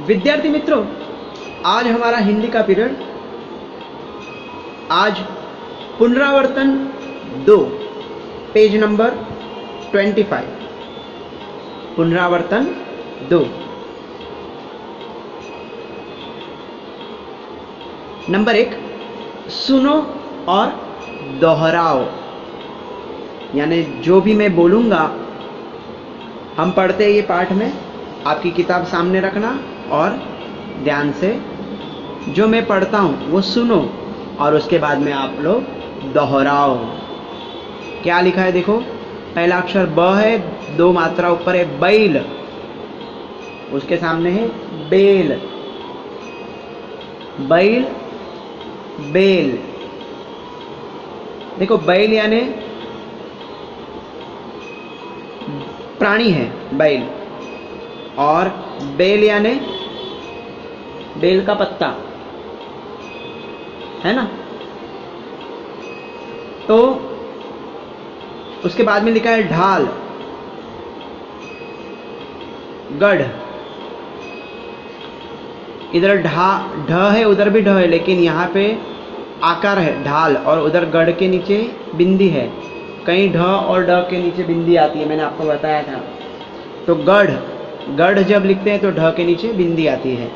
विद्यार्थी मित्रों, आज हमारा हिंदी का पीरियड, आज पुनरावर्तन 2 पेज नंबर 25। पुनरावर्तन 2 नंबर 1, सुनो और दोहराओ। यानी जो भी मैं बोलूँगा, हम पढ़ते हैं ये पाठ में, आपकी किताब सामने रखना और ध्यान से जो मैं पढ़ता हूँ वो सुनो और उसके बाद में आप लोग दोहराओ। क्या लिखा है देखो, पहला अक्षर ब है, 2 मात्रा ऊपर है बैल, उसके सामने है बेल। बैल बेल। देखो बैल यानी प्राणी है बैल, और बेल यानी बेल का पत्ता है ना। तो उसके बाद में लिखा है ढाल, गढ़। इधर ढ है, उधर भी ढ है, लेकिन यहाँ पे आकार है ढाल, और उधर गढ़ के नीचे बिंदी है। कहीं ढ और ड के नीचे बिंदी आती है, मैंने आपको बताया था। तो गढ़, गढ़ जब लिखते हैं तो ढ के नीचे बिंदी आती है।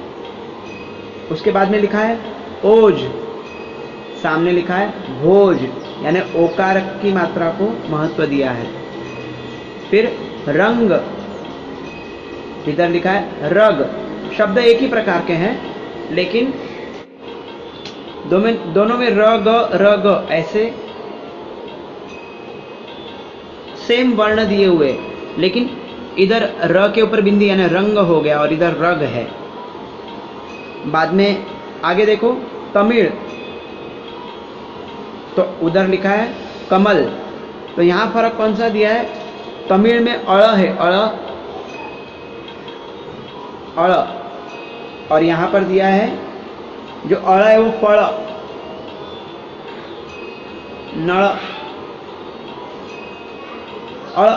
उसके बाद में लिखा है ओज, सामने लिखा है भोज, यानी ओकार की मात्रा को महत्व दिया है। फिर रंग, इधर लिखा है रग। शब्द एक ही प्रकार के हैं, लेकिन दोनों में रग ऐसे सेम वर्ण दिए हुए, लेकिन इधर र के ऊपर बिंदी यानी रंग हो गया, और इधर रग है। बाद में आगे देखो तमिल, तो उधर लिखा है कमल। तो यहाँ फर्क कौन सा दिया है, तमिल में अड़ है, अड़, और यहाँ पर दिया है जो अड़ है वो फड़, नड़, अड़।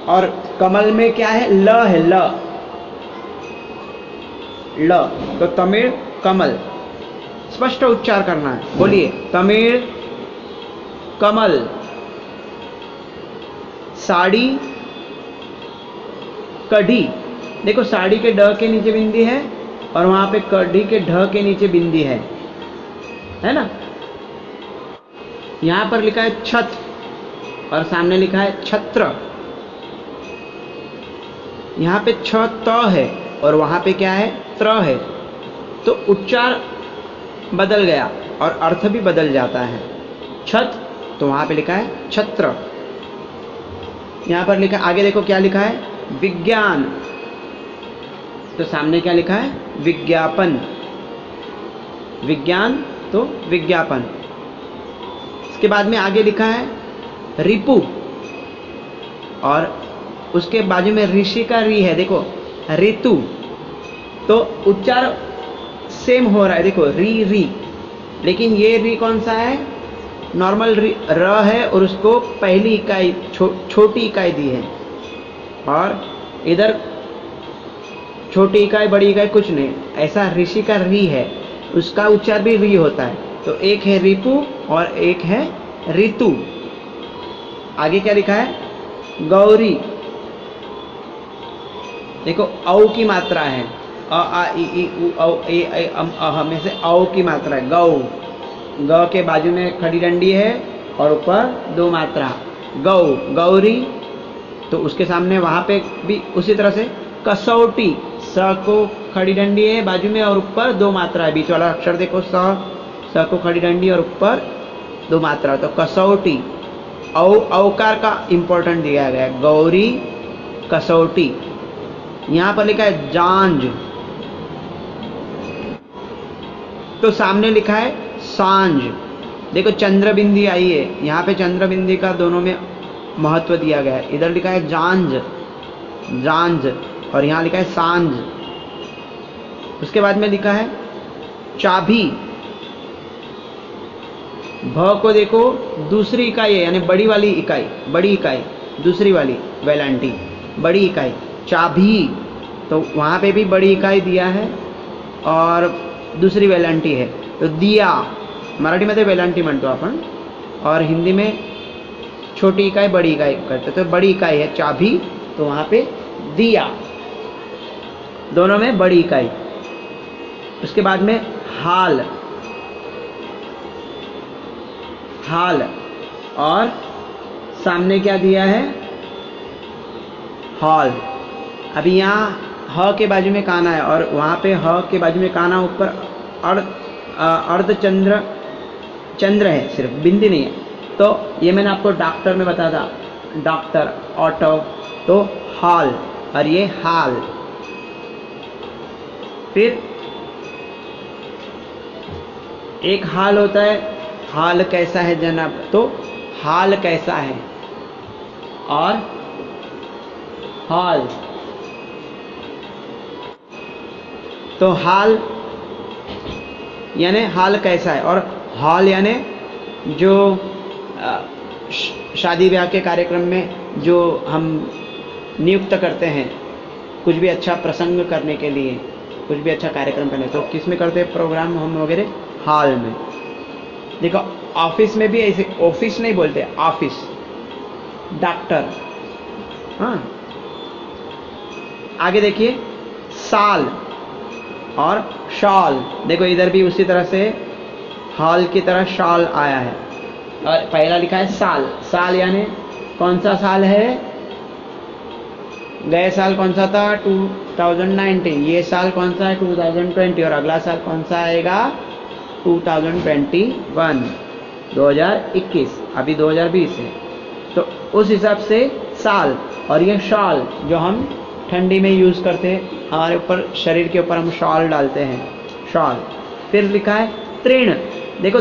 और कमल में क्या है, ल है, ल। तो तमिल कमल, स्पष्ट उच्चार करना है। बोलिए तमिल कमल। साड़ी कढ़ी, देखो साड़ी के ड के नीचे बिंदी है, और वहां पे कढ़ी के ढ के नीचे बिंदी है ना। यहां पर लिखा है छत, और सामने लिखा है छत्र। यहाँ पे छ त है, और वहाँ पे क्या है, त्र है। तो उच्चार बदल गया और अर्थ भी बदल जाता है। छत, तो वहाँ पे लिखा है छत्र। यहाँ पर लिखा, आगे देखो क्या लिखा है, विज्ञान। तो सामने क्या लिखा है, विज्ञापन। विज्ञान तो विज्ञापन। इसके बाद में आगे लिखा है रिपु, और उसके बाजू में ऋषि का री है, देखो ऋतु। तो उच्चार सेम हो रहा है, देखो री री, लेकिन ये री कौन सा है, नॉर्मल र है, और उसको पहली इकाई छोटी इकाई दी है, और इधर छोटी इकाई बड़ी इकाई कुछ नहीं, ऐसा ऋषि का री है, उसका उच्चार भी री होता है। तो एक है रिपु और एक है ऋतु। आगे क्या लिखा है, गौरी। देखो औ की मात्रा है, अ आ इ ई उ औ ए ऐ अम अह में से औ की मात्रा है, गौ। ग के बाजू में खड़ी डंडी है, और ऊपर 2 मात्रा, गौ, गौरी। तो उसके सामने वहां पे भी उसी तरह से कसौटी, स को खड़ी डंडी है बाजू में, और ऊपर 2 मात्रा है। बीच वाला अक्षर देखो स को खड़ी डंडी और ऊपर 2 मात्रा, तो कसौटी। औकार का इंपॉर्टेंट दिया गया है, गौरी, कसौटी। यहाँ पर लिखा है जांज, तो सामने लिखा है सांझ। देखो चंद्र बिंदी आई है, यहाँ पे चंद्र बिंदी का दोनों में महत्व दिया गया है। इधर लिखा है जांज, जांज, और यहाँ लिखा है सांझ। उसके बाद में लिखा है चाबी। भ को देखो दूसरी इकाई है, यानी बड़ी वाली इकाई, बड़ी इकाई, दूसरी वाली वेलांटी, बड़ी इकाई चाबी। तो वहाँ पे भी बड़ी इकाई दिया है और दूसरी वेलांटी है। तो दिया मराठीमध्ये वेलांटी म्हणतो आपण और हिंदी में छोटी इकाई बड़ी इकाई करते। तो बड़ी इकाई है चाबी, तो वहाँ पे दिया, दोनों में बड़ी इकाई। उसके बाद में हाल, हाल और सामने क्या दिया है, हॉल। अभी यहाँ ह के बाजू में काना है और वहाँ पे ह के बाजू में काना, ऊपर अर्धचंद्र चंद्र है, सिर्फ बिंदी नहीं है। तो ये मैंने आपको डॉक्टर में बताया था, डॉक्टर, ऑटो, तो हॉल और ये हाल। फिर एक हाल होता है, हाल कैसा है जनाब, तो हाल कैसा है, और हाल, तो हाल यानी हाल कैसा है, और हॉल यानी जो शादी ब्याह के कार्यक्रम में जो हम नियुक्त करते हैं कुछ भी अच्छा प्रसंग करने के लिए, कुछ भी अच्छा कार्यक्रम करने, तो किस में करते हैं प्रोग्राम हम वगैरह, हॉल में। देखो ऑफिस में भी ऐसे, ऑफिस नहीं बोलते, ऑफिस, डॉक्टर। हाँ, आगे देखिए साल और शॉल। देखो इधर भी उसी तरह से हॉल की तरह शॉल आया है और पहला लिखा है साल। साल यानी कौन सा साल है, गए साल कौन सा था 2019, ये साल कौन सा है 2020 और अगला साल कौन सा आएगा 2021, 2021, अभी 2020 है। तो उस हिसाब से साल। और ये शॉल जो हम ठंडी में यूज़ करते हैं, हमारे ऊपर शरीर के ऊपर हम शॉल डालते हैं, शॉल। फिर लिखा है तृण। देखो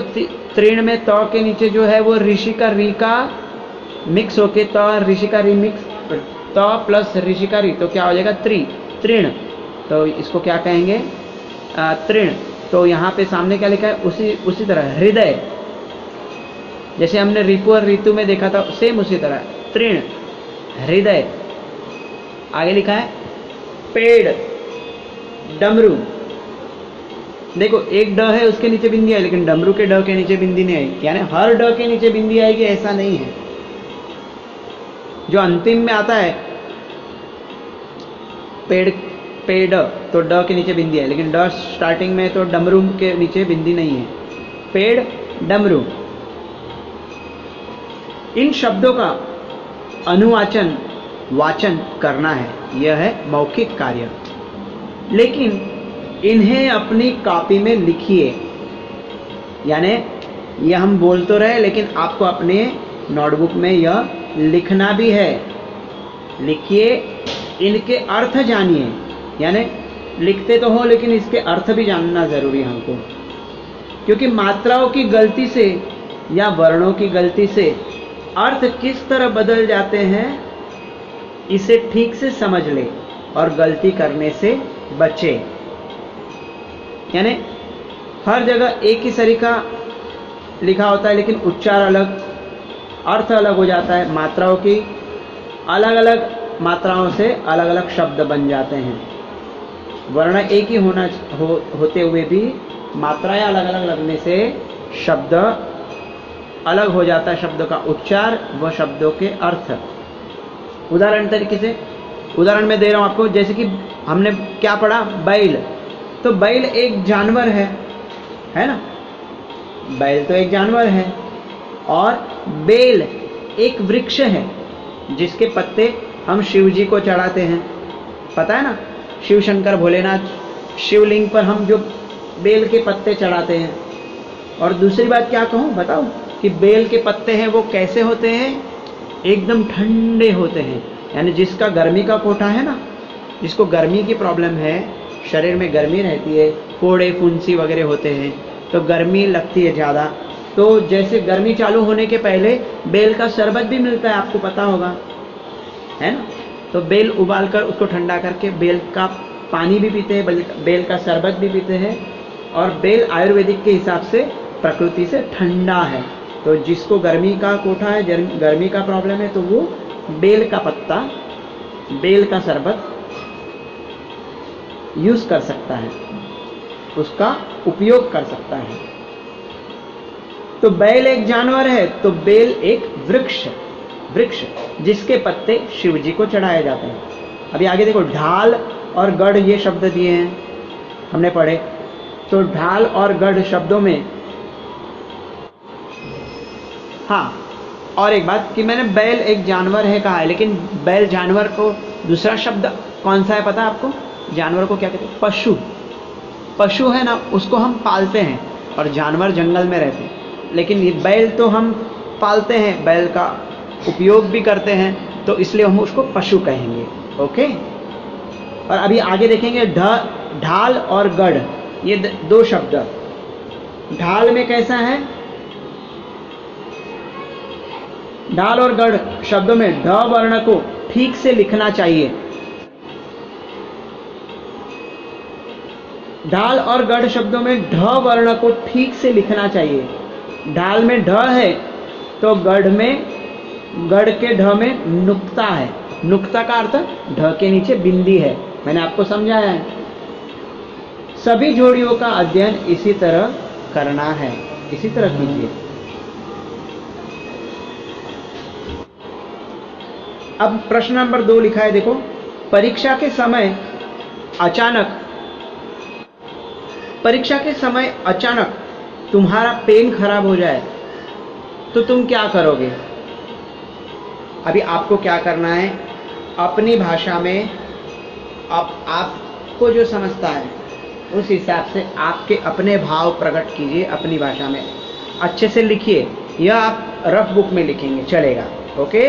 तृण में त के नीचे जो है वो ऋषि का री का मिक्स होके त ऋषि का री मिक्स, त प्लस ऋषि का री, तो क्या हो जाएगा तृण। तो इसको क्या कहेंगे, तृण। तो यहाँ पे सामने क्या लिखा है, उसी तरह हृदय, जैसे हमने रिपु और ऋतु में देखा था सेम उसी तरह तृण, हृदय। आगे लिखा है पेड़, डमरू। देखो एक ड है उसके नीचे बिंदी है, लेकिन डमरू के ड के नीचे बिंदी नहीं आई, यानी हर ड के नीचे बिंदी आएगी ऐसा नहीं है। जो अंतिम में आता है पेड़, पेड़, तो ड के नीचे बिंदी है, लेकिन ड स्टार्टिंग में तो डमरू के नीचे बिंदी नहीं है। पेड़, डमरू। इन शब्दों का अनुवाचन, वाचन करना है, यह है मौखिक कार्य। लेकिन इन्हें अपनी कॉपी में लिखिए, यानी यह हम बोल तो रहे लेकिन आपको अपने नोटबुक में यह लिखना भी है। लिखिए, इनके अर्थ जानिए, यानी लिखते तो हो लेकिन इसके अर्थ भी जानना जरूरी है हमको, क्योंकि मात्राओं की गलती से या वर्णों की गलती से अर्थ किस तरह बदल जाते हैं इसे ठीक से समझ ले और गलती करने से बचे। यानी हर जगह एक ही तरीका लिखा होता है लेकिन उच्चार अलग, अर्थ अलग हो जाता है। मात्राओं की अलग अलग मात्राओं से अलग अलग शब्द बन जाते हैं। वर्ण एक ही होते हुए भी मात्राएं अलग अलग लगने से शब्द अलग हो जाता है, शब्दों का उच्चार व शब्दों के अर्थ। उदाहरण तरीके से उदाहरण में दे रहा हूं आपको, जैसे कि हमने क्या पढ़ा, बैल। तो बैल एक जानवर है ना, बैल तो एक जानवर है। और बेल एक वृक्ष है जिसके पत्ते हम शिव जी को चढ़ाते हैं, पता है ना, शिव शंकर भोलेनाथ शिवलिंग पर हम जो बेल के पत्ते चढ़ाते हैं। और दूसरी बात क्या कहूँ बताओ, कि बेल के पत्ते हैं वो कैसे होते हैं, एकदम ठंडे होते हैं। यानी जिसका गर्मी का कोटा है ना, जिसको गर्मी की प्रॉब्लम है, शरीर में गर्मी रहती है, फोड़े फुंसी वगैरह होते हैं, तो गर्मी लगती है ज़्यादा, तो जैसे गर्मी चालू होने के पहले बेल का शरबत भी मिलता है, आपको पता होगा, है ना। तो बेल उबाल कर उसको ठंडा करके बेल का पानी भी पीते हैं, बेल का शरबत भी पीते हैं। और बेल आयुर्वेदिक के हिसाब से प्रकृति से ठंडा है। तो जिसको गर्मी का कोठा है, गर्मी का प्रॉब्लम है, तो वो बेल का पत्ता, बेल का शरबत यूज कर सकता है, उसका उपयोग कर सकता है। तो बैल एक जानवर है, तो बेल एक वृक्ष जिसके पत्ते शिव जी को चढ़ाए जाते हैं। अभी आगे देखो, ढाल और गढ़ ये शब्द दिए हैं, हमने पढ़े। तो ढाल और गढ़ शब्दों में, हाँ, और एक बात कि मैंने बैल एक जानवर है कहा है, लेकिन बैल जानवर को दूसरा शब्द कौन सा है पता है आपको? जानवर को क्या कहते हैं? पशु है ना, उसको हम पालते हैं, और जानवर जंगल में रहते हैं। लेकिन ये बैल तो हम पालते हैं, बैल का उपयोग भी करते हैं, तो इसलिए हम उसको पशु कहेंगे। ओके। और अभी आगे देखेंगे ढाल और गढ़, ये दो शब्द। ढाल में कैसा है? ढाल और गढ़ शब्दों में ढ वर्ण को ठीक से लिखना चाहिए। ढाल और गढ़ शब्दों में ढ वर्ण को ठीक से लिखना चाहिए। ढाल में ढ है, तो गढ़ के ढ में नुक्ता है। नुक्ता का अर्थ ढ के नीचे बिंदी है, मैंने आपको समझाया है। सभी जोड़ियों का अध्ययन इसी तरह करना है, इसी तरह कीजिए। अब प्रश्न नंबर 2 लिखा है, देखो, परीक्षा के समय अचानक तुम्हारा पेन खराब हो जाए तो तुम क्या करोगे? अभी आपको क्या करना है, अपनी भाषा में आपको जो समझता है उस हिसाब से आपके अपने भाव प्रकट कीजिए अपनी भाषा में, अच्छे से लिखिए। यह आप रफ बुक में लिखेंगे चलेगा, ओके।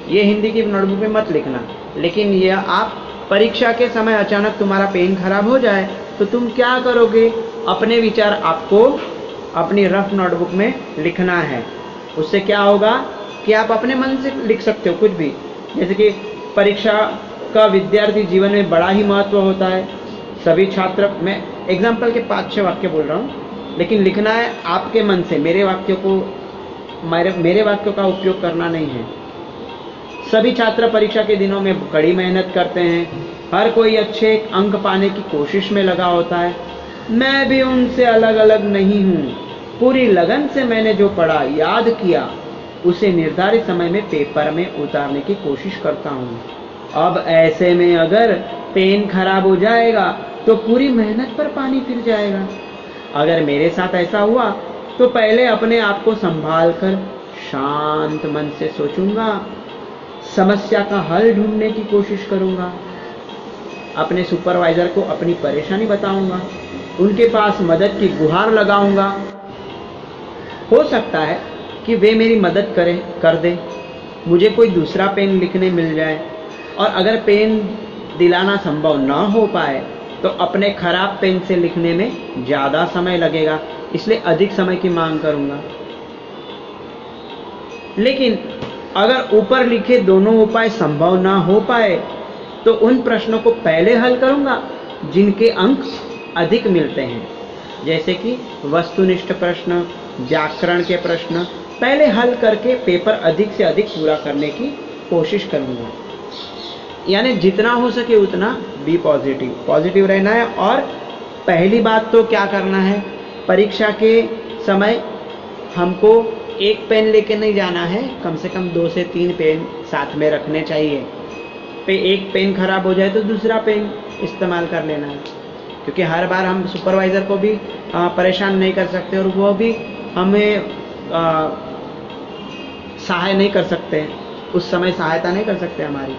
ये हिंदी की नोटबुक में मत लिखना, लेकिन यह आप परीक्षा के समय अचानक तुम्हारा पेन खराब हो जाए तो तुम क्या करोगे, अपने विचार आपको अपनी रफ नोटबुक में लिखना है। उससे क्या होगा कि आप अपने मन से लिख सकते हो कुछ भी। जैसे कि परीक्षा का विद्यार्थी जीवन में बड़ा ही महत्व होता है। सभी छात्र, मैं एग्जाम्पल के 5-6 वाक्य बोल रहा हूँ, लेकिन लिखना है आपके मन से, मेरे वाक्यों का उपयोग करना नहीं है। सभी छात्र परीक्षा के दिनों में कड़ी मेहनत करते हैं, हर कोई अच्छे अंक पाने की कोशिश में लगा होता है। मैं भी उनसे अलग अलग नहीं हूँ। पूरी लगन से मैंने जो पढ़ा, याद किया, उसे निर्धारित समय में पेपर में उतारने की कोशिश करता हूँ। अब ऐसे में अगर पेन खराब हो जाएगा तो पूरी मेहनत पर पानी फिर जाएगा। अगर मेरे साथ ऐसा हुआ तो पहले अपने आप को संभाल कर शांत मन से सोचूंगा, समस्या का हल ढूंढने की कोशिश करूंगा, अपने सुपरवाइजर को अपनी परेशानी बताऊंगा, उनके पास मदद की गुहार लगाऊंगा। हो सकता है कि वे मेरी मदद कर दे, मुझे कोई दूसरा पेन लिखने मिल जाए। और अगर पेन दिलाना संभव ना हो पाए तो अपने खराब पेन से लिखने में ज़्यादा समय लगेगा, इसलिए अधिक समय की मांग करूंगा। लेकिन अगर ऊपर लिखे दोनों उपाय संभव ना हो पाए तो उन प्रश्नों को पहले हल करूंगा जिनके अंक अधिक मिलते हैं, जैसे कि वस्तुनिष्ठ प्रश्न, व्याकरण के प्रश्न पहले हल करके पेपर अधिक से अधिक पूरा करने की कोशिश करूंगा। यानी जितना हो सके उतना बी पॉजिटिव रहना है। और पहली बात तो क्या करना है, परीक्षा के समय हमको एक पेन लेके नहीं जाना है, कम से कम 2 से 3 पेन साथ में रखने चाहिए। एक पेन खराब हो जाए तो दूसरा पेन इस्तेमाल कर लेना है, क्योंकि हर बार हम सुपरवाइज़र को भी परेशान नहीं कर सकते और वो भी हमें सहाय नहीं कर सकते, उस समय सहायता नहीं कर सकते हमारी।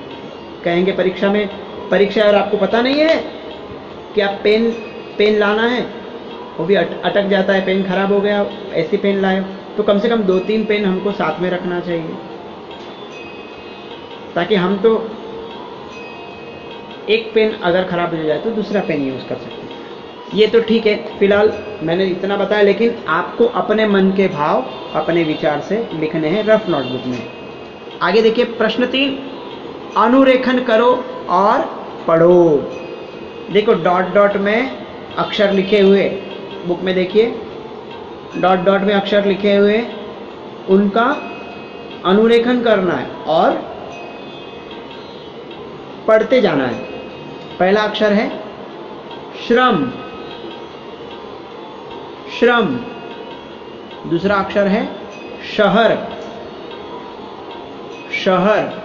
कहेंगे परीक्षा और आपको पता नहीं है कि आप पेन लाना है, वो भी अटक जाता है, पेन खराब हो गया, ऐसी पेन लाए, तो कम से कम 2-3 पेन हमको साथ में रखना चाहिए, ताकि हम तो एक पेन अगर खराब हो जाए तो दूसरा पेन यूज़ कर सकते हैं। ये तो ठीक है, फिलहाल मैंने इतना बताया, लेकिन आपको अपने मन के भाव अपने विचार से लिखने हैं रफ नोटबुक में। आगे देखिए प्रश्न 3, अनुरेखन करो और पढ़ो। देखो डॉट में अक्षर लिखे हुए, बुक में देखिए डॉट में अक्षर लिखे हुए, उनका अनुरेखन करना है और पढ़ते जाना है। पहला अक्षर है श्रम, श्रम। दूसरा अक्षर है शहर, शहर।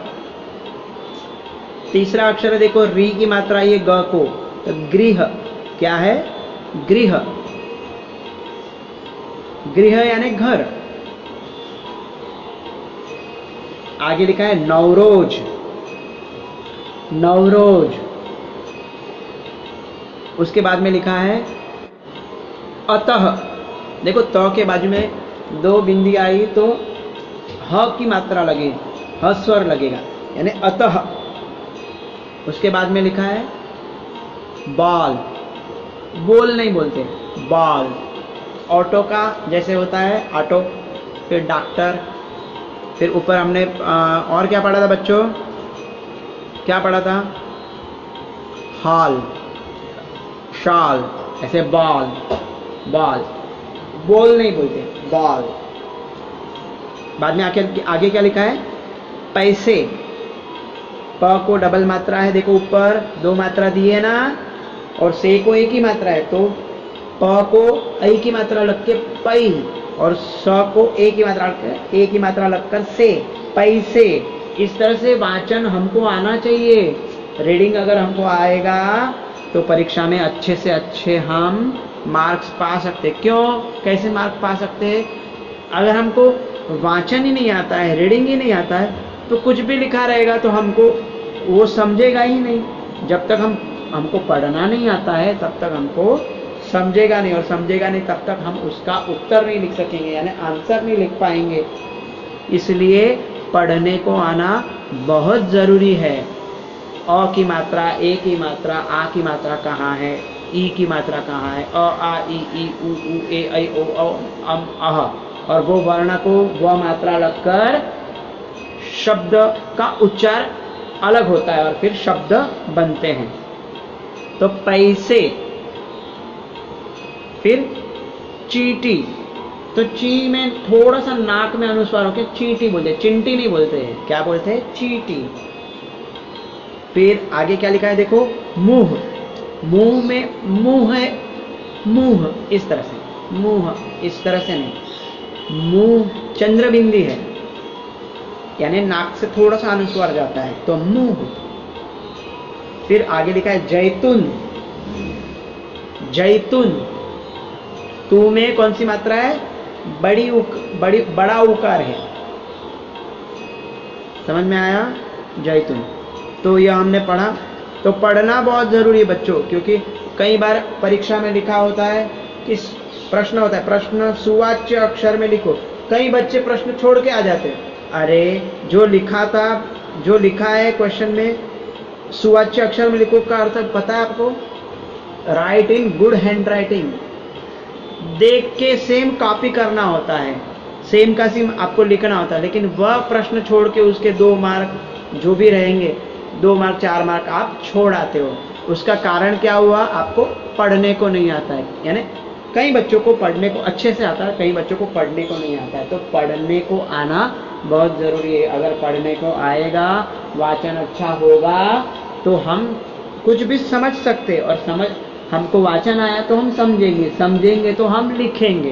तीसरा अक्षर है देखो री की मात्रा ये ग को, तो गृह। क्या है? गृह, गृह यानी घर। आगे लिखा है नवरोज, नवरोज। उसके बाद में लिखा है अतः। देखो त के बाजू में दो बिंदी आई तो ह की मात्रा लगे, ह स्वर लगेगा, यानी अतः। उसके बाद में लिखा है बाल, बोल नहीं बोलते, बाल। ऑटो का जैसे होता है ऑटो, फिर डॉक्टर, फिर ऊपर हमने और क्या पढ़ा था बच्चों? क्या पढ़ा था? हाल, शाल, ऐसे बाल, बाल। बोल नहीं बोलते, बाल। बाद में आगे क्या लिखा है? पैसे। प को डबल मात्रा है, देखो ऊपर दो मात्रा दी है ना, और से को एक ही मात्रा है, तो प को ऐ की मात्रा लग के पै, और स को एक ही मात्रा लगकर से, पैसे। इस तरह से वाचन हमको आना चाहिए। रीडिंग अगर हमको आएगा तो परीक्षा में अच्छे से अच्छे हम मार्क्स पा सकते। क्यों? कैसे मार्क्स पा सकते हैं? अगर हमको वाचन ही नहीं आता है, रीडिंग ही नहीं आता है, तो कुछ भी लिखा रहेगा तो हमको वो समझेगा ही नहीं। जब तक हमको पढ़ना नहीं आता है तब तक हमको समझेगा नहीं, और समझेगा नहीं तब तक हम उसका उत्तर नहीं लिख सकेंगे, यानी आंसर नहीं लिख पाएंगे। इसलिए पढ़ने को आना बहुत ज़रूरी है। अ की मात्रा, ए की मात्रा, आ की मात्रा कहाँ है, ई की मात्रा कहाँ है, अ आ ई उ ए ऐ ओ औ अम अह, और वो वर्ण को वो मात्रा लगकर शब्द का उच्चार अलग होता है और फिर शब्द बनते हैं। तो पैसे, फिर चींटी। तो ची में थोड़ा सा नाक में अनुस्वार होकर चींटी बोलते, चिंटी नहीं बोलते हैं। क्या बोलते हैं? चींटी। फिर आगे क्या लिखा है देखो, मुंह। मुंह में मुंह है, मुंह इस तरह से, मुंह इस तरह से नहीं, मुंह चंद्रबिंदी है, यानी नाक से थोड़ा सा अनुस्वार जाता है, तो मुंह। फिर आगे लिखा है जैतून, जैतून। तू में कौन सी मात्रा है? बड़ा उकार है। समझ में आया? जैतून। तो यह हमने पढ़ा। तो पढ़ना बहुत जरूरी है बच्चों, क्योंकि कई बार परीक्षा में लिखा होता है कि प्रश्न होता है, प्रश्न सुवाच्य अक्षर में लिखो। कई बच्चे प्रश्न छोड़ के आ जाते हैं। अरे जो लिखा था, जो लिखा है क्वेश्चन में सुवाच्य अक्षर में लिखो का अर्थ पता है आपको? Right in good hand writing. देख के सेम कॉपी करना होता है, सेम का सेम आपको लिखना होता है, लेकिन वह प्रश्न छोड़ के उसके 2 मार्क जो भी रहेंगे, 2 मार्क 4 मार्क आप छोड़ आते हो। उसका कारण क्या हुआ? आपको पढ़ने को नहीं आता है। यानी कई बच्चों को पढ़ने को अच्छे से आता है, कई बच्चों को पढ़ने को नहीं आता है। तो पढ़ने को आना बहुत ज़रूरी है। अगर पढ़ने को आएगा, वाचन अच्छा होगा, तो हम कुछ भी समझ सकते, और हमको वाचन आया तो हम समझेंगे, समझेंगे तो हम लिखेंगे।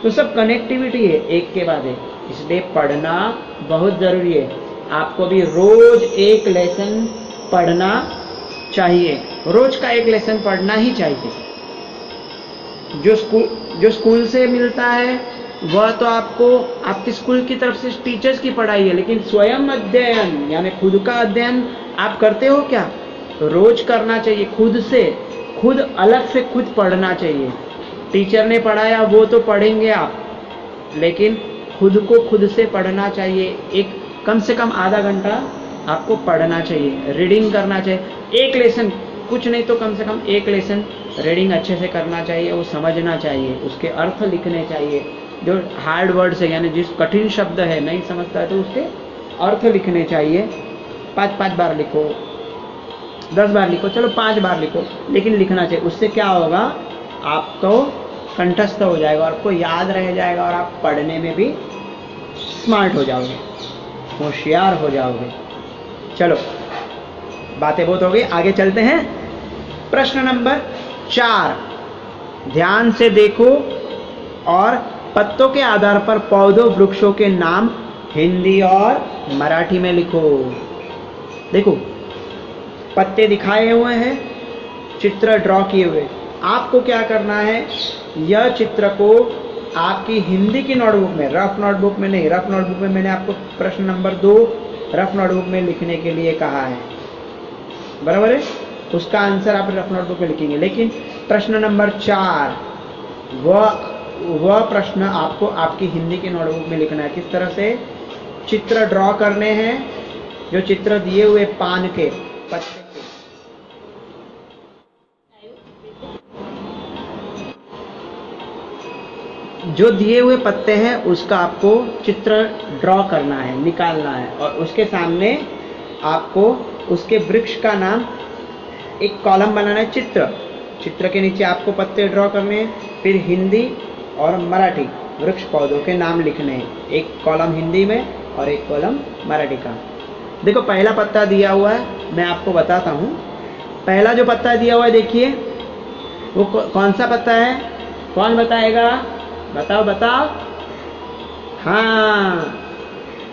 तो सब कनेक्टिविटी है, एक के बाद एक। इसलिए पढ़ना बहुत ज़रूरी है। आपको भी रोज एक लेसन पढ़ना चाहिए, रोज का एक लेसन पढ़ना ही चाहिए। जो स्कूल से मिलता है वह तो आपको आपके स्कूल की तरफ से टीचर्स की पढ़ाई है, लेकिन स्वयं अध्ययन यानी खुद का अध्ययन आप करते हो क्या? रोज करना चाहिए। खुद से, खुद अलग से खुद पढ़ना चाहिए। टीचर ने पढ़ाया वो तो पढ़ेंगे आप, लेकिन खुद को खुद से पढ़ना चाहिए। एक कम से कम आधा घंटा आपको पढ़ना चाहिए, रीडिंग करना चाहिए। एक लेसन, कुछ नहीं तो कम से कम एक लेसन रीडिंग अच्छे से करना चाहिए, वो समझना चाहिए, उसके अर्थ लिखने चाहिए। जो हार्ड वर्ड्स है यानी जिस कठिन शब्द है नहीं समझता है तो उसके अर्थ लिखने चाहिए। 5-5 बार लिखो, 10 बार लिखो, चलो 5 बार लिखो, लेकिन लिखना चाहिए। उससे क्या होगा? आपको कंठस्थ हो जाएगा, आपको याद रह जाएगा, और आप पढ़ने में भी स्मार्ट हो जाओगे, होशियार हो जाओगे। चलो बातें बहुत हो गई, आगे चलते हैं। प्रश्न नंबर 4, ध्यान से देखो और पत्तों के आधार पर पौधों वृक्षों के नाम हिंदी और मराठी में लिखो। देखो पत्ते दिखाए हुए हैं, चित्र ड्रॉ किए हुए। आपको क्या करना है, यह चित्र को आपकी हिंदी की नोटबुक में, रफ नोटबुक में नहीं, रफ नोटबुक में मैंने आपको प्रश्न नंबर 2 रफ नोटबुक में लिखने के लिए कहा है, बराबर है। उसका आंसर आप रफ नोटबुक में लिखेंगे, लेकिन प्रश्न नंबर 4 वह प्रश्न आपको आपकी हिंदी की नोटबुक में लिखना है। किस तरह से चित्र ड्रॉ करने हैं, जो चित्र दिए हुए पान के पत्ते के, जो दिए हुए पत्ते हैं उसका आपको चित्र ड्रॉ करना है, निकालना है, और उसके सामने आपको उसके वृक्ष का नाम, एक कॉलम बनाना है, चित्र के नीचे आपको पत्ते ड्रॉ करने हैं, फिर हिंदी और मराठी वृक्ष पौधों के नाम लिखने हैं, एक कॉलम हिंदी में और एक कॉलम मराठी का। देखो पहला पत्ता दिया हुआ है, मैं आपको बताता हूँ। पहला जो पत्ता दिया हुआ है देखिए, वो कौन सा पत्ता है, कौन बताएगा, बताओ। हाँ,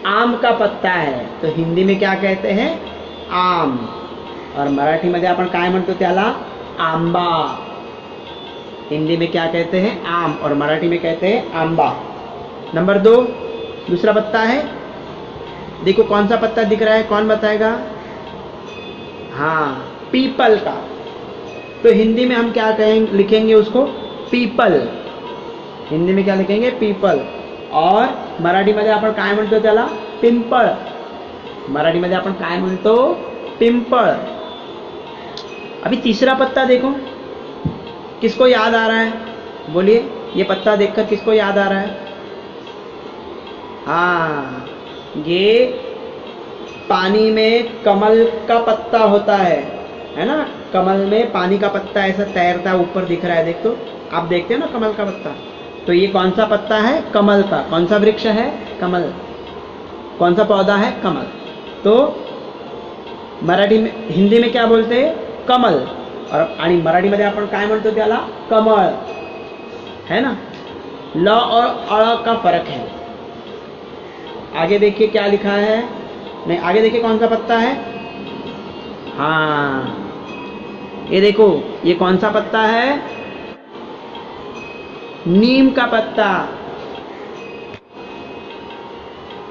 आम का पत्ता है। तो हिंदी में क्या कहते हैं, आम, और मराठी मध्ये आपण काय म्हणतो त्याला, आंबा। हिंदी में क्या कहते हैं, आम, और मराठी में कहते हैं आंबा। नंबर 2 दूसरा पत्ता है, देखो कौन सा पत्ता दिख रहा है, कौन बताएगा, हाँ, पीपल का। तो हिंदी में हम क्या कहेंगे, लिखेंगे उसको पीपल। हिंदी में क्या लिखेंगे, पीपल, और मराठी मध्ये आपण काय म्हणतो त्याला, पिंपळ। मराठी मध्ये आपण काय म्हणतो, पिंपळ। अभी तीसरा पत्ता देखो, किसको याद आ रहा है, बोलिए, ये पत्ता देखकर किसको याद आ रहा है, हाँ, ये पानी में कमल का पत्ता होता है ना। कमल में पानी का पत्ता ऐसा तैरता ऊपर दिख रहा है, देख तो आप देखते हो ना कमल का पत्ता। तो ये कौन सा पत्ता है, कमल का। कौन सा वृक्ष है, कमल। कौन सा पौधा है, कमल। तो मराठी में, हिंदी में क्या बोलते हैं, कमल, और मराठी मध्ये आपण काय म्हणतो त्याला, कमळ, है ना। ल और अ का फर्क है। आगे देखिए क्या लिखा है, नहीं आगे देखिए कौन सा पत्ता है, हाँ, ये देखो ये कौन सा पत्ता है, नीम का पत्ता।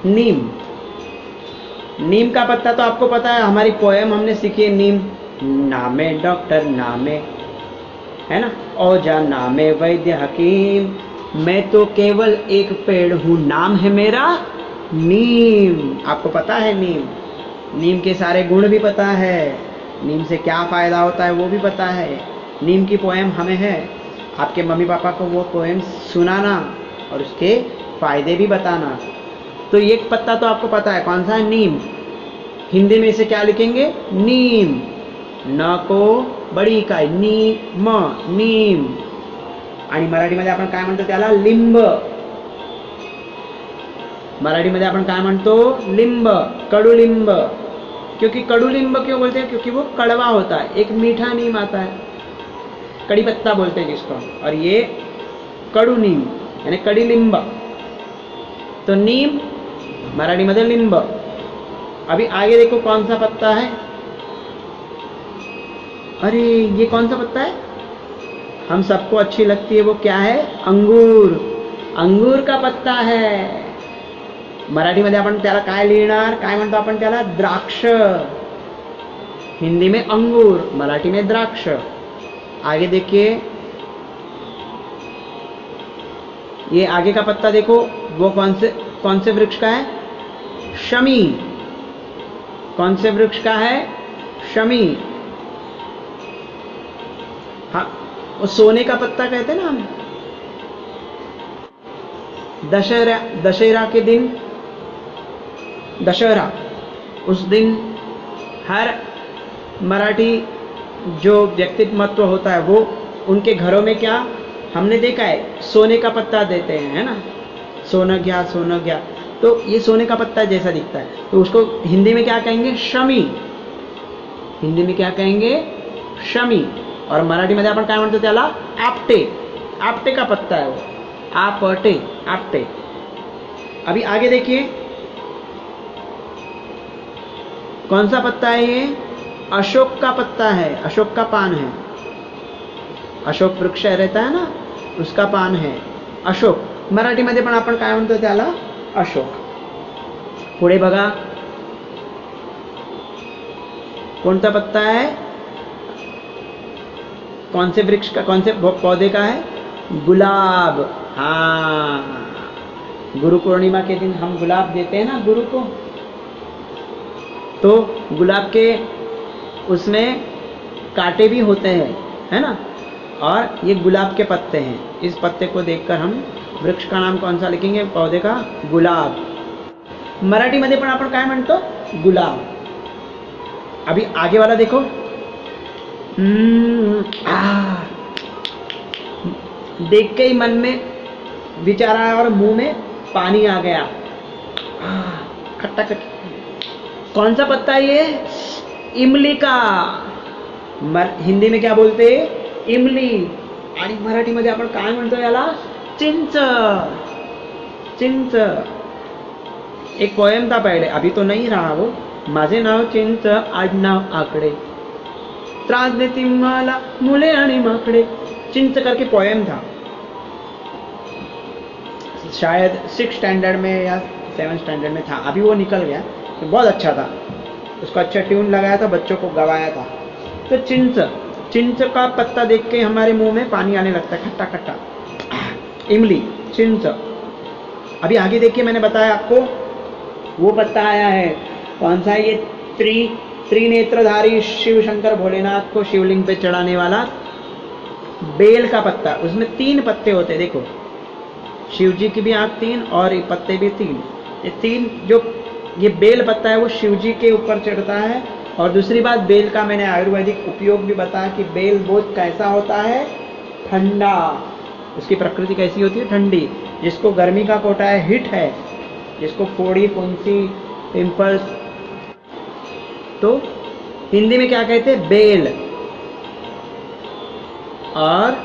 नीम का पत्ता तो आपको पता है, हमारी पोएम हमने सीखी है, नीम नामे डॉक्टर नामे, है ना, औजा नामे वैद्य हकीम, मैं तो केवल एक पेड़ हूँ, नाम है मेरा नीम। आपको पता है नीम के सारे गुण भी पता है, नीम से क्या फायदा होता है वो भी पता है। नीम की पोएम हमें है, आपके मम्मी पापा को वो पोएम सुनाना और उसके फायदे भी बताना। तो एक पत्ता तो आपको पता है, कौन सा है, नीम। हिंदी में इसे क्या लिखेंगे, नीम, न को बड़ी इकाई, नीम, नीम। आणि मराठीमध्ये आपण काय म्हणतो त्याला, लिंब। मराठीमध्ये आपण काय म्हणतो, लिंब, कडुलिंब। क्योंकि कडुलिंब क्यों बोलते हैं, क्योंकि वो कड़वा होता है, एक मीठा नीम आता है, कड़ी पत्ता बोलते हैं जिसको, और ये कड़ू नीम यानी कड़ी लिंब। तो नीम मराठी मध्ये लिंब। अभी आगे देखो कौन सा पत्ता है, अरे ये कौन सा पत्ता है, हम सबको अच्छी लगती है, वो क्या है, अंगूर। अंगूर का पत्ता है। मराठी मध्ये आपण त्याला काय लिहिणार, काय म्हणतो आपण त्याला, द्राक्ष। हिंदी में अंगूर, मराठी में द्राक्ष। आगे देखिए, ये आगे का पत्ता देखो, वो कौन से वृक्ष का है, शमी। कौन से वृक्ष का है, शमी। हाँ, वो सोने का पत्ता कहते हैं ना हम। दशहरा के दिन, दशहरा, उस दिन हर मराठी जो व्यक्तित्व होता है वो उनके घरों में क्या हमने देखा है, सोने का पत्ता देते हैं, है ना, सोना गया। तो ये सोने का पत्ता जैसा दिखता है, तो उसको हिंदी में क्या कहेंगे, शमी। हिंदी में क्या कहेंगे, शमी। और मराठीमध्ये आपण काय म्हणतो त्याला? आपटे. आपटे का पत्ता है वो, आपटे, आपटे. अभी आगे देखिए कौन सा पत्ता है ये? अशोक का पत्ता है, अशोक का पान है. अशोक वृक्ष रहता है ना, उसका पान है अशोक. मराठीमध्ये पण आपण काय म्हणतो त्याला? अशोक. पुढे बघा कौन सा पत्ता है? कौन से वृक्ष का, कौन से पौधे का है? गुलाब. हाँ, गुरु पूर्णिमा के दिन हम गुलाब देते हैं ना गुरु को, तो गुलाब के उसमें कांटे भी होते हैं, है ना, और ये गुलाब के पत्ते हैं. इस पत्ते को देखकर हम वृक्ष का नाम कौन सा लिखेंगे? पौधे का गुलाब. मराठीमध्ये पण आपण काय म्हणतो? गुलाब. अभी आगे वाला देखो. देख के ही मन में विचार आया और मुंह में पानी आ गया. खट्टा खट्टा. कौन सा पत्ता है ये? इमली का. हिंदी में क्या बोलते? इमली. आणि मराठीमध्ये आपण काय म्हणतो याला? चिंच. चिंच. एक पोएम था पहले, अभी तो नहीं रहा वो. माझे नाव चिंच, आडनाव आकडे, त्रास देती मला मुले आणि माकडे. चिंच करके पोएम था, शायद 6th स्टैंडर्ड में या 7th स्टैंडर्ड में था. अभी वो निकल गया. तो बहुत अच्छा था, उसका अच्छा ट्यून लगाया था, बच्चों को गवाया था. तो चिंच, चिंच का पत्ता देख के हमारे मुंह में पानी आने लगता है, खट्टा खट्टा. इमली, चिंच. अभी आगे देखिए, मैंने बताया आपको वो पत्ता आया है. कौन सा है ये? त्रिनेत्रधारी शिव शंकर भोलेनाथ को शिवलिंग पे चढ़ाने वाला बेल का पत्ता. उसमें 3 पत्ते होते हैं. देखो, शिव जी की भी आंख 3 और ये पत्ते भी 3. ये 3 जो ये बेल पत्ता है वो शिव जी के ऊपर चढ़ता है. और दूसरी बात, बेल का मैंने आयुर्वेदिक उपयोग भी बताया कि बेल बहुत कैसा होता है? ठंडा. उसकी प्रकृति कैसी होती है? ठंडी. जिसको गर्मी का कोटा है, हिट है, जिसको फोड़ी, फुंसी, पिंपल्स, तो हिंदी में क्या कहते हैं? बेल. और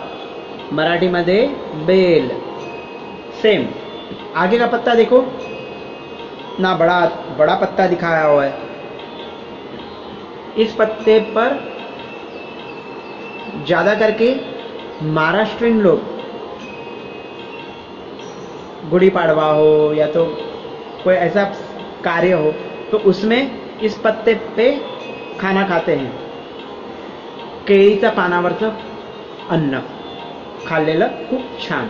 मराठी मध्ये बेल. सेम. आगे का पत्ता देखो ना, बड़ा बड़ा पत्ता दिखाया हुआ है. इस पत्ते पर ज्यादा करके महाराष्ट्रीयन लोग गुड़ी पाड़वा हो या तो कोई ऐसा कार्य हो तो उसमें इस पत्ते पे खाना खाते हैं. केळीच्या पानावरचं अन्न खाल्लेलं खूप छान.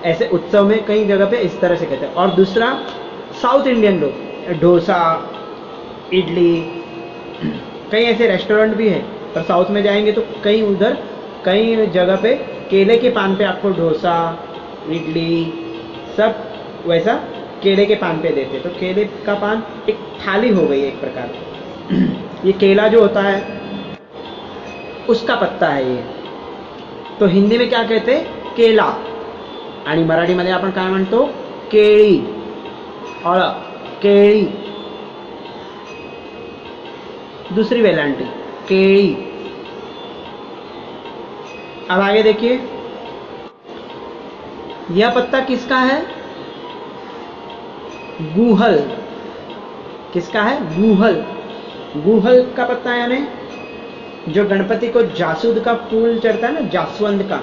ऐसे उत्सव में कई जगह पे इस तरह से कहते हैं. और दूसरा, साउथ इंडियन लोग डोसा, इडली, कई ऐसे रेस्टोरेंट भी है, पर साउथ में जाएंगे तो कई उधर कई जगह पे केले के पान पे आपको डोसा, इडली सब वैसा केले के पान पे देते. तो केले का पान एक थाली हो गई एक प्रकार की. ये केला जो होता है उसका पत्ता है ये. तो हिंदी में क्या कहते? केला. आणि मराठीमध्ये आपण काय म्हणतो? केळी. और केळी दूसरी वेलांटी, केळी. अब आगे देखिए, यह पत्ता किसका है? गूहल. किसका है? गूहल. गूहल का पत्ता यानी जो गणपति को जासूद का फूल चढ़ता है ना, जासवंद का,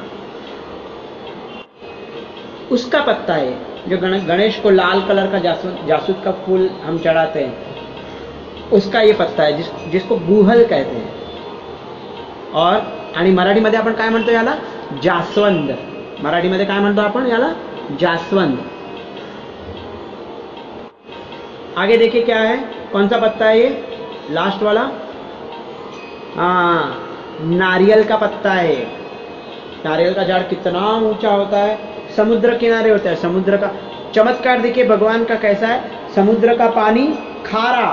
उसका पत्ता है. जो गणेश को लाल कलर का जासूद का फूल हम चढ़ाते हैं, उसका ये पत्ता है, जिसको गूहल कहते हैं. और आणि मराठीमध्ये आपण काय म्हणतो याला? जास्वंद. मराठीमध्ये काय म्हणतो आपण याला? जास्वंद. आगे देखिए क्या है, कौन सा पत्ता है ये? लास्ट वाला, हाँ, नारियल का पत्ता है. नारियल का झाड़ कितना ऊंचा होता है, समुद्र किनारे होता है. समुद्र का चमत्कार देखिए भगवान का कैसा है. समुद्र का पानी खारा,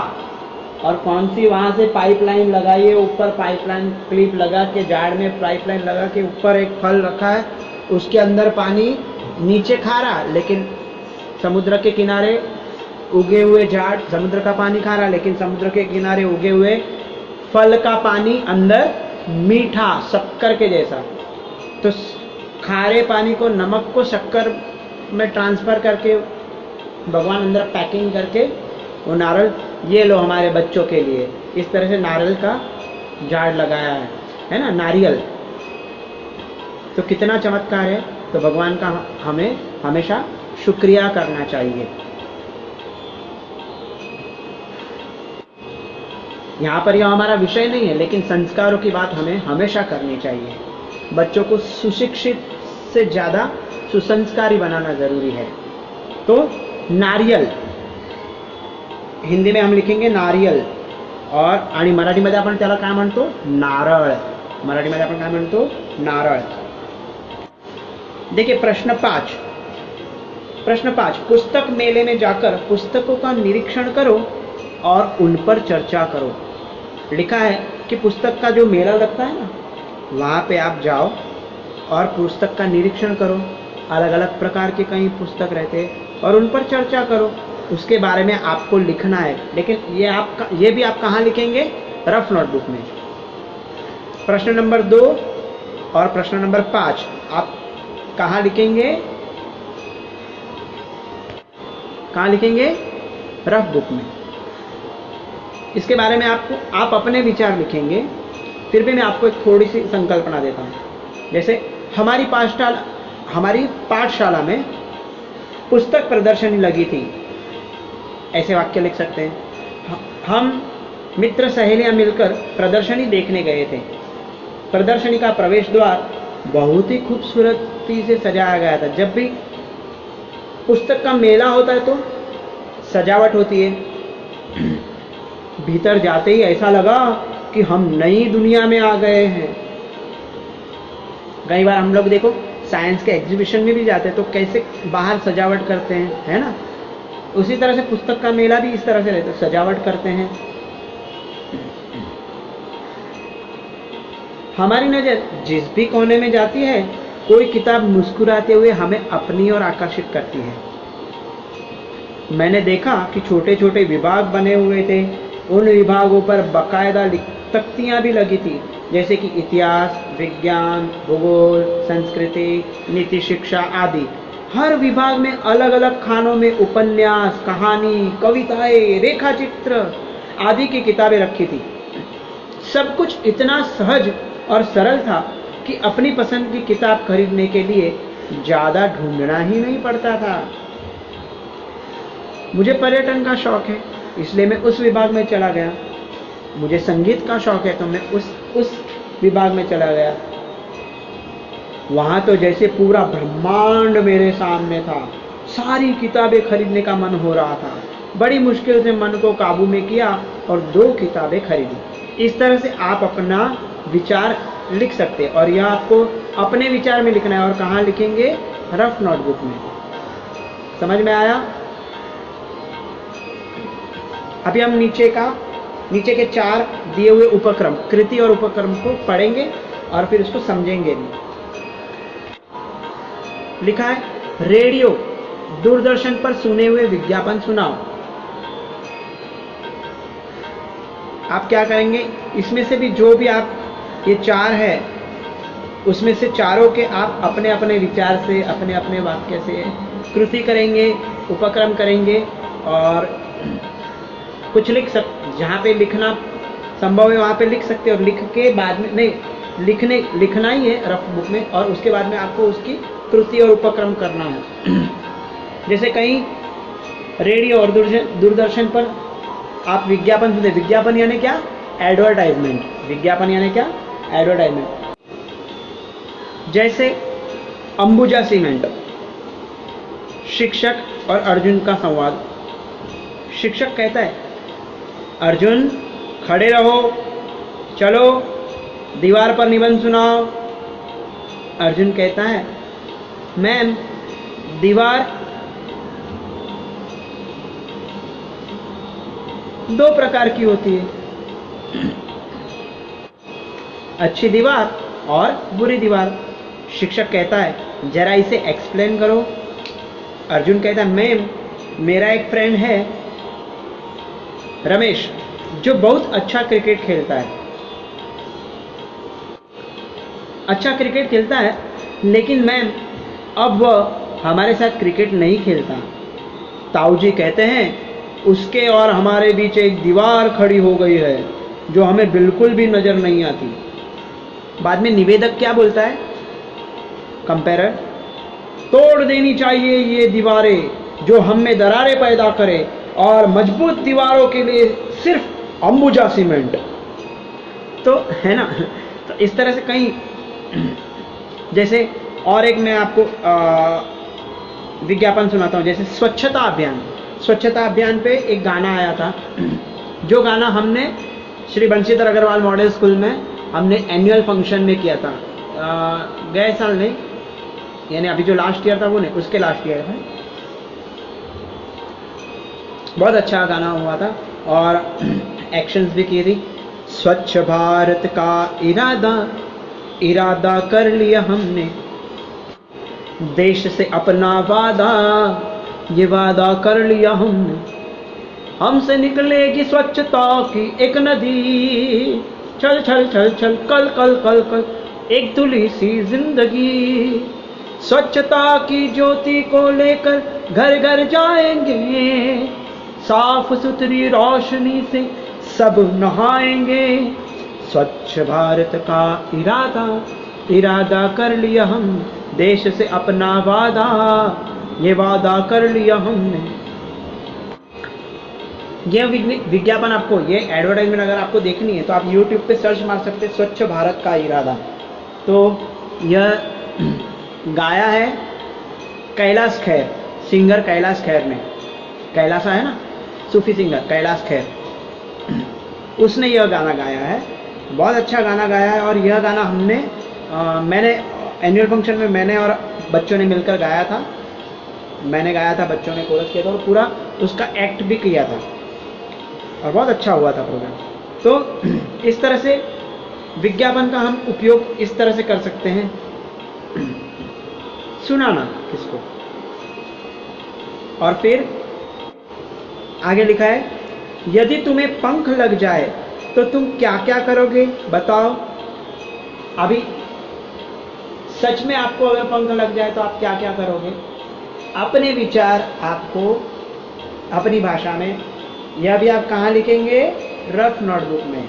और कौन सी वहां से पाइपलाइन लगाई है, ऊपर पाइपलाइन क्लिप लगा के, झाड़ में पाइपलाइन लगा के ऊपर एक फल रखा है, उसके अंदर पानी, नीचे खारा, लेकिन समुद्र के किनारे उगे हुए झाड़, समुद्र का पानी खारा लेकिन समुद्र के किनारे उगे हुए फल का पानी अंदर मीठा, शक्कर के जैसा। तो खारे पानी को, नमक को शक्कर में ट्रांसफर करके भगवान अंदर पैकिंग करके वो नारियल, ये लो हमारे बच्चों के लिए, इस तरह से नारियल का झाड़ लगाया है ना, नारियल। तो कितना चमत्कार है। तो भगवान का हमें हमेशा शुक्रिया करना चाहिए। यहाँ पर यह हमारा विषय नहीं है, लेकिन संस्कारों की बात हमें हमेशा करनी चाहिए। बच्चों को सुशिक्षित से ज्यादा सुसंस्कारी बनाना जरूरी है। तो नारियल, हिंदी में हम लिखेंगे नारियल, आणि मराठीमध्ये आपण त्याला काय म्हणतो, नारळ। मराठीमध्ये आपण काय म्हणतो, नारळ। देखिए प्रश्न 5, पुस्तक मेले में जाकर पुस्तकों का निरीक्षण करो और उन पर चर्चा करो। लिखा है कि पुस्तक का जो मेला लगता है ना, वहाँ पे आप जाओ और पुस्तक का निरीक्षण करो। अलग अलग प्रकार के कई पुस्तक रहते हैं और उन पर चर्चा करो। उसके बारे में आपको लिखना है, लेकिन ये भी आप कहाँ लिखेंगे, रफ नोटबुक में। प्रश्न नंबर 2 और प्रश्न नंबर 5 आप कहाँ लिखेंगे, कहाँ लिखेंगे, रफ बुक में। इसके बारे में आप अपने विचार लिखेंगे। फिर भी मैं आपको एक थोड़ी सी संकल्पना देता हूँ। जैसे हमारी पाठशाला में पुस्तक प्रदर्शनी लगी थी, ऐसे वाक्य लिख सकते हैं। हम मित्र सहेलियां मिलकर प्रदर्शनी देखने गए थे। प्रदर्शनी का प्रवेश द्वार बहुत ही खूबसूरती से सजाया गया था। जब भी पुस्तक का मेला होता है तो सजावट होती है। भीतर जाते ही ऐसा लगा कि हम नई दुनिया में आ गए हैं। कई बार हम लोग देखो साइंस के एग्जीबिशन में भी जाते हैं तो कैसे बाहर सजावट करते हैं, है ना। उसी तरह से पुस्तक का मेला भी इस तरह से रहता है, सजावट करते हैं। हमारी नजर जिस भी कोने में जाती है, कोई किताब मुस्कुराते हुए हमें अपनी ओर आकर्षित करती है। मैंने देखा कि छोटे छोटे विभाग बने हुए थे। उन विभागों पर बाकायदा तख्तियां भी लगी थी, जैसे कि इतिहास, विज्ञान, भूगोल, संस्कृति, नीति शिक्षा आदि। हर विभाग में अलग अलग खानों में उपन्यास, कहानी, कविताएं, रेखाचित्र आदि की किताबें रखी थी। सब कुछ इतना सहज और सरल था कि अपनी पसंद की किताब खरीदने के लिए ज्यादा ढूंढना ही नहीं पड़ता था। मुझे पर्यटन का शौक है, इसलिए मैं उस विभाग में चला गया। मुझे संगीत का शौक है तो मैं उस विभाग में चला गया। वहां तो जैसे पूरा ब्रह्मांड मेरे सामने था। सारी किताबें खरीदने का मन हो रहा था। बड़ी मुश्किल से मन को काबू में किया और 2 किताबें खरीदी। इस तरह से आप अपना विचार लिख सकते हैं, और यह आपको अपने विचार में लिखना है। और कहाँ लिखेंगे, रफ नोटबुक में। समझ में आया। अभी हम नीचे के 4 दिए हुए उपक्रम, कृति और उपक्रम को पढ़ेंगे और फिर उसको समझेंगे भी। लिखा है, रेडियो, दूरदर्शन पर सुने हुए विज्ञापन सुनाओ। आप क्या करेंगे, इसमें से भी जो भी आप ये 4 है, उसमें से चारों के आप अपने अपने विचार से, अपने अपने वाक्य से कृति करेंगे, उपक्रम करेंगे और कुछ जहाँ पे लिखना संभव है वहाँ पे लिख सकते हैं। और लिख के बाद में नहीं लिखना ही है रफ बुक में, और उसके बाद में आपको उसकी कृति और उपक्रम करना है। जैसे कहीं रेडियो और दूरदर्शन पर आप विज्ञापन सुनते। विज्ञापन यानी क्या, एडवर्टाइजमेंट। विज्ञापन यानी क्या, एडवर्टाइजमेंट। जैसे अंबुजा सीमेंट, शिक्षक और अर्जुन का संवाद। शिक्षक कहता है, अर्जुन खड़े रहो, चलो दीवार पर निबंध सुनाओ। अर्जुन कहता है, मैम दीवार 2 प्रकार की होती है, अच्छी दीवार और बुरी दीवार। शिक्षक कहता है, जरा इसे एक्सप्लेन करो। अर्जुन कहता है, मैम मेरा एक फ्रेंड है रमेश, जो बहुत अच्छा क्रिकेट खेलता है। अच्छा क्रिकेट खेलता है, लेकिन मैम अब वह हमारे साथ क्रिकेट नहीं खेलता। ताऊ जी कहते हैं उसके और हमारे बीच एक दीवार खड़ी हो गई है जो हमें बिल्कुल भी नजर नहीं आती। बाद में निवेदक क्या बोलता है, कंपेरर, तोड़ देनी चाहिए ये दीवारें जो हम में दरारें पैदा करे, और मजबूत दीवारों के लिए सिर्फ अंबुजा सीमेंट। तो है ना, तो इस तरह से कई, जैसे और एक मैं आपको विज्ञापन सुनाता हूँ, जैसे स्वच्छता अभियान। स्वच्छता अभियान पे एक गाना आया था, जो गाना हमने श्री बंशीधर अग्रवाल मॉडल स्कूल में हमने एनुअल फंक्शन में किया था। गए साल नहीं, यानी अभी जो लास्ट ईयर था वो नहीं, उसके लास्ट ईयर है। बहुत अच्छा गाना हुआ था और एक्शंस भी की थी। स्वच्छ भारत का इरादा कर लिया हमने, देश से अपना वादा ये वादा कर लिया हमने, हमसे निकलेगी स्वच्छता की एक नदी, चल चल चल चल कल कल कल कल एक धुली सी जिंदगी, स्वच्छता की ज्योति को लेकर घर घर जाएंगे, साफ सुथरी रोशनी से सब नहाएंगे, स्वच्छ भारत का इरादा कर लिया हम, देश से अपना वादा ये वादा कर लिया हमने। ये विज्ञापन आपको, ये एडवर्टाइजमेंट अगर आपको देखनी है तो आप YouTube पे सर्च मार सकते हैं, स्वच्छ भारत का इरादा। तो यह गाया है कैलाश खेर, सिंगर कैलाश खेर ने, कैलाशा है ना, सूफी सिंगर कैलाश खेर, उसने यह गाना गाया है। बहुत अच्छा गाना गाया है। और यह गाना मैंने एनुअल फंक्शन में मैंने और बच्चों ने मिलकर गाया था। मैंने गाया था, बच्चों ने कोरस किया था और पूरा उसका एक्ट भी किया था और बहुत अच्छा हुआ था प्रोग्राम। तो इस तरह से विज्ञापन का हम उपयोग इस तरह से कर सकते हैं, सुनाना किसको। और फिर आगे लिखा है, यदि तुम्हें पंख लग जाए तो तुम क्या क्या करोगे बताओ। अभी सच में आपको अगर पंख लग जाए तो आप क्या क्या करोगे। अपने विचार आपको अपनी भाषा में, यह भी आप कहाँ लिखेंगे, रफ नोटबुक में।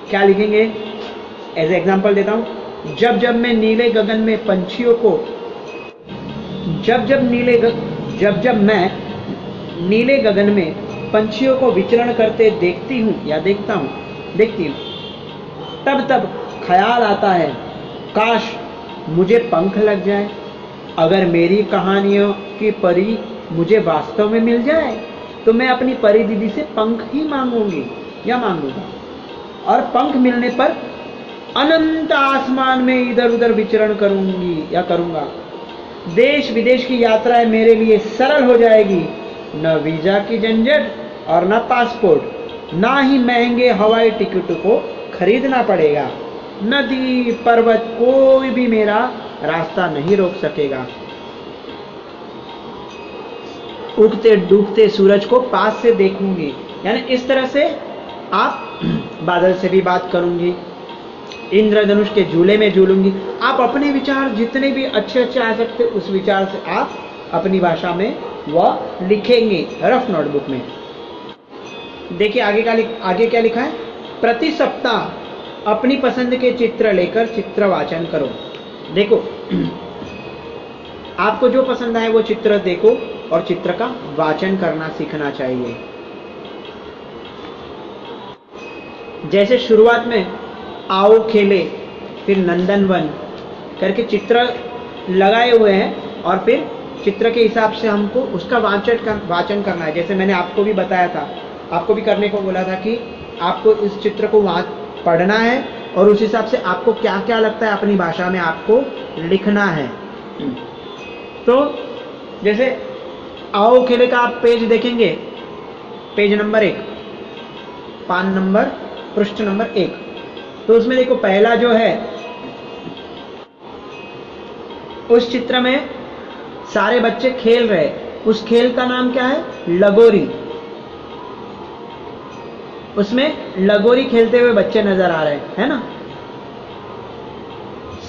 क्या लिखेंगे, एज एग्जाम्पल देता हूँ, जब जब मैं नीले गगन में पंछियों को, जब जब मैं नीले गगन में पंछियों को विचरण करते देखती हूँ या देखती हूँ, तब तब ख्याल आता है काश मुझे पंख लग जाए। अगर मेरी कहानियों की परी मुझे वास्तव में मिल जाए तो मैं अपनी परी दीदी से पंख ही मांगूंगी या मांगूंगा, और पंख मिलने पर अनंत आसमान में इधर उधर विचरण करूंगी या करूंगा। देश विदेश की यात्राएं मेरे लिए सरल हो जाएगी, न वीजा की झंझट और न पासपोर्ट, ना ही महंगे हवाई टिकट को खरीदना पड़ेगा। नदी पर्वत कोई भी मेरा रास्ता नहीं रोक सकेगा। उगते डूबते सूरज को पास से देखूंगी, यानी इस तरह से आप बादल से भी बात करूंगी, इंद्रधनुष के झूले में झूलूंगी। आप अपने विचार जितने भी अच्छे अच्छे आ सकते उस विचार से आप अपनी भाषा में वह लिखेंगे रफ नोटबुक में। देखिए आगे क्या लिखा है, प्रति सप्ताह अपनी पसंद के चित्र लेकर चित्र वाचन करो। देखो आपको जो पसंद आए वो चित्र देखो और चित्र का वाचन करना सीखना चाहिए। जैसे शुरुआत में आओ खेले, फिर नंदनवन करके चित्र लगाए हुए हैं और फिर चित्र के हिसाब से हमको उसका वाचन करना है। जैसे मैंने आपको भी बताया था, आपको भी करने को बोला था कि आपको इस चित्र को पढ़ना है और उस हिसाब से आपको क्या क्या लगता है अपनी भाषा में आपको लिखना है। तो जैसे आओ खेले का आप पेज देखेंगे, पेज नंबर 1, पान नंबर, पृष्ठ नंबर 1, तो उसमें देखो पहला जो है उस चित्र में सारे बच्चे खेल रहे, उस खेल का नाम क्या है, लगोरी। उसमें लगोरी खेलते हुए बच्चे नजर आ रहे हैं, है ना।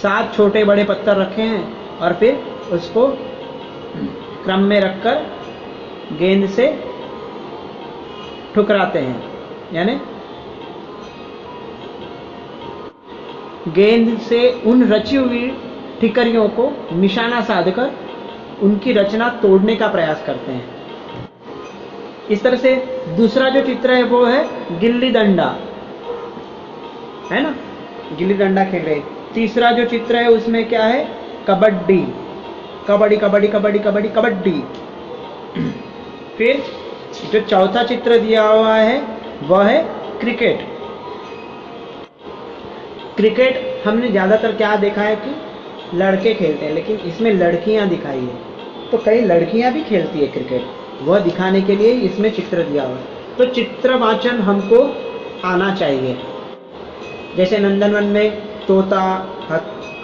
7 छोटे बड़े पत्थर रखे हैं और फिर उसको क्रम में रखकर गेंद से ठुकराते हैं, यानी गेंद से उन रची हुई ठिकरियों को निशाना साधकर उनकी रचना तोड़ने का प्रयास करते हैं। इस तरह से दूसरा जो चित्र है वो है गिल्ली डंडा, है ना, गिल्ली डंडा खेल रहे। तीसरा जो चित्र है उसमें क्या है, कबड्डी, कबड्डी कबड्डी कबड्डी कबड्डी कबड्डी। फिर जो चौथा चित्र दिया हुआ है वह है क्रिकेट। क्रिकेट हमने ज़्यादातर क्या देखा है कि लड़के खेलते हैं, लेकिन इसमें लड़कियां दिखाई है, तो कई लड़कियां भी खेलती है क्रिकेट, वह दिखाने के लिए इसमें चित्र दिया हुआ है। तो चित्र वाचन हमको आना चाहिए। जैसे नंदनवन में तोता,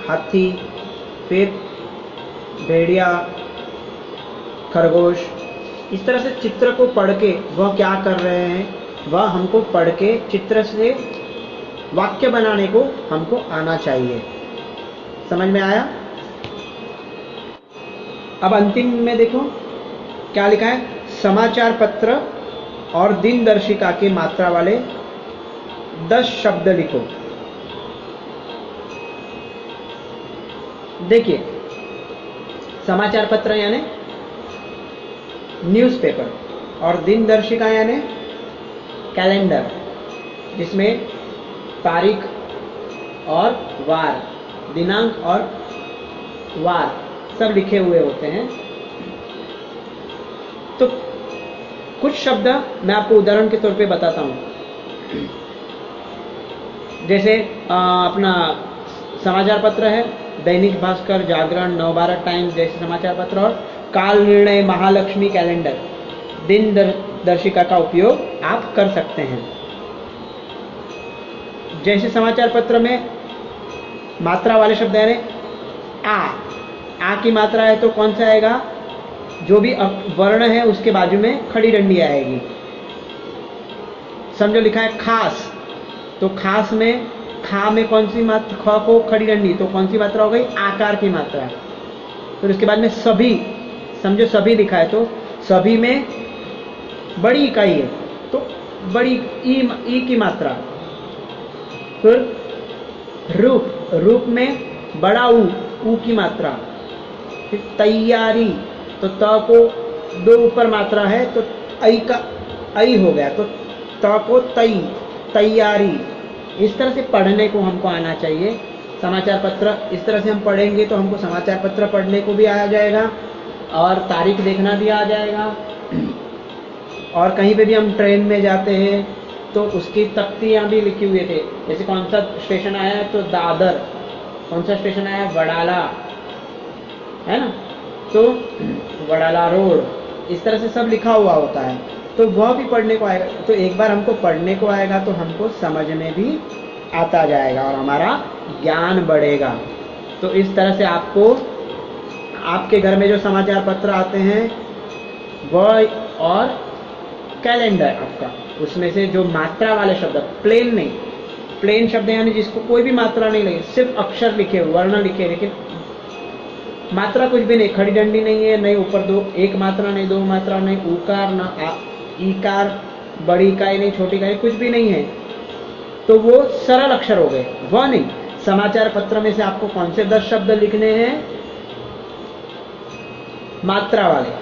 हाथी, फिर भेड़िया, खरगोश, इस तरह से चित्र को पढ़ के वह क्या कर रहे हैं, वह हमको पढ़ के चित्र से वाक्य बनाने को हमको आना चाहिए। समझ में आया? अब अंतिम में देखो क्या लिखा है, समाचार पत्र और दिनदर्शिका की मात्रा वाले 10 शब्द लिखो। देखिए, समाचार पत्र यानी न्यूज़पेपर और दिनदर्शिका यानी कैलेंडर, जिसमें तारीख और वार, दिनांक और वार सब लिखे हुए होते हैं। तो कुछ शब्द मैं आपको उदाहरण के तौर पे बताता हूँ। जैसे अपना समाचार पत्र है दैनिक भास्कर, जागरण, नवभारत टाइम्स जैसे समाचार पत्र, और काल निर्णय, महालक्ष्मी कैलेंडर, दिन दर्शिका का उपयोग आप कर सकते हैं। जैसे समाचार पत्र में मात्रा वाले शब्द है, आ की मात्रा है तो कौन सा आएगा, जो भी वर्ण है उसके बाजू में खड़ी डंडी आएगी। समझो लिखा है खास, तो खास में खा में कौन सी मात्रा, ख को खड़ी डंडी, तो कौन सी मात्रा हो गई, आकार की मात्रा। फिर उसके बाद में सभी, समझो सभी लिखा है तो सभी में बड़ी इकाई है तो बड़ी ई की मात्रा। फिर रूप, रूप में बड़ा ऊ की मात्रा। फिर तैयारी, तो त को 2 ऊपर मात्रा है तो ऐ का ऐ हो गया, तो त को तई, तैयारी। इस तरह से पढ़ने को हमको आना चाहिए। समाचार पत्र इस तरह से हम पढ़ेंगे तो हमको समाचार पत्र पढ़ने को भी आ जाएगा और तारीख देखना भी आ जाएगा। और कहीं पे भी हम ट्रेन में जाते हैं तो उसकी तख्तियाँ भी लिखी हुई थे, जैसे कौन सा स्टेशन आया है तो दादर, कौन सा स्टेशन आया है वडाला, है ना, तो वडाला रोड, इस तरह से सब लिखा हुआ होता है। तो वह भी पढ़ने को आएगा। तो एक बार हमको पढ़ने को आएगा तो हमको समझने भी आता जाएगा और हमारा ज्ञान बढ़ेगा। तो इस तरह से आपको आपके घर में जो समाचार पत्र आते हैं वह और कैलेंडर आपका, उसमें से जो मात्रा वाले शब्द, प्लेन नहीं, प्लेन शब्द यानी जिसको कोई भी मात्रा नहीं लगी, सिर्फ अक्षर लिखे, वर्ण लिखे, लेकिन मात्रा कुछ भी नहीं, खड़ी डंडी नहीं है, नहीं ऊपर एक मात्रा नहीं, 2 मात्रा नहीं, उकार ना ईकार, बड़ी इकाई नहीं, छोटी इकाई, कुछ भी नहीं है, तो वो सरल अक्षर हो गए, वह नहीं। समाचार पत्र में से आपको कौन से 10 शब्द लिखने हैं, मात्रा वाले।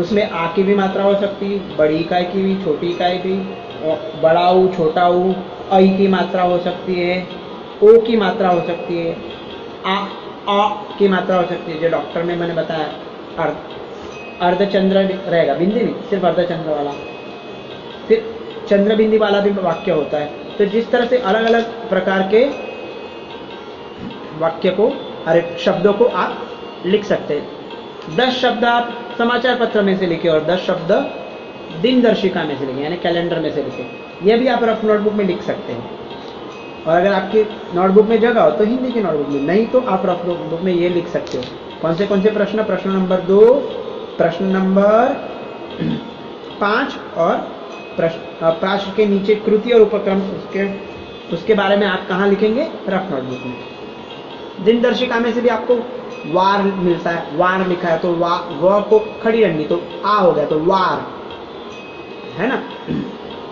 उसमें आ की भी मात्रा हो सकती है, बड़ी इकाई की भी, छोटी इकाई भी, बड़ा ऊ, छोटा ऊ, ऐ की मात्रा हो सकती है, ओ की मात्रा हो सकती है, आ की मात्रा हो सकती है, जो डॉक्टर में मैंने बताया अर्धचंद्र रहेगा, बिंदी नहीं, सिर्फ अर्धचंद्र वाला। फिर चंद्र बिंदी वाला भी वाक्य होता है। तो जिस तरह से अलग अलग प्रकार के वाक्य को, अरे शब्दों को आप लिख सकते हैं। 10 शब्द आप समाचार पत्र में से लिखे और 10 शब्द दिनदर्शिका में से लिखे, यानी कैलेंडर में से लिखे। यह भी आप रफ नोटबुक में लिख सकते हैं। और अगर आपकी नोटबुक में जगह हो तो हिंदी की नोटबुक में, नहीं तो आप रफ नोटबुक में ये लिख सकते हो। कौन से प्रश्न, प्रश्न नंबर 2, प्रश्न नंबर 5 और प्रश्न के नीचे कृति और उपक्रम, उसके बारे में आप कहाँ लिखेंगे, रफ नोटबुक में। दिनदर्शिका में से भी आपको वार मिलता है, वार लिखा है तो व को खड़ी रखनी तो आ हो गया तो वार, है ना।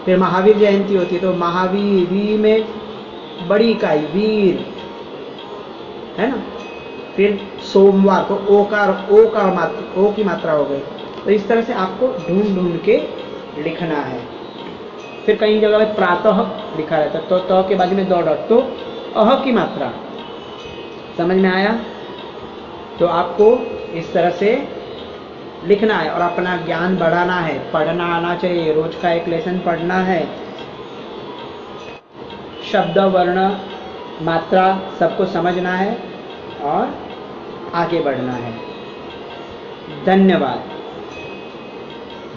फिर महावीर जयंती होती है तो महावीर, वी में बड़ी इकाई वीर, है ना। फिर सोमवार तो ओ की मात्रा हो गई। तो इस तरह से आपको ढूंढ ढूंढ के लिखना है। फिर कई जगह में प्रातः लिखा रहता है तो त के बाजू में 2 डॉट, तो अह की मात्रा। समझ में आया? तो आपको इस तरह से लिखना है और अपना ज्ञान बढ़ाना है, पढ़ना आना चाहिए, रोज का एक लेसन पढ़ना है, शब्द वर्ण मात्रा सबको समझना है और आगे बढ़ना है। धन्यवाद।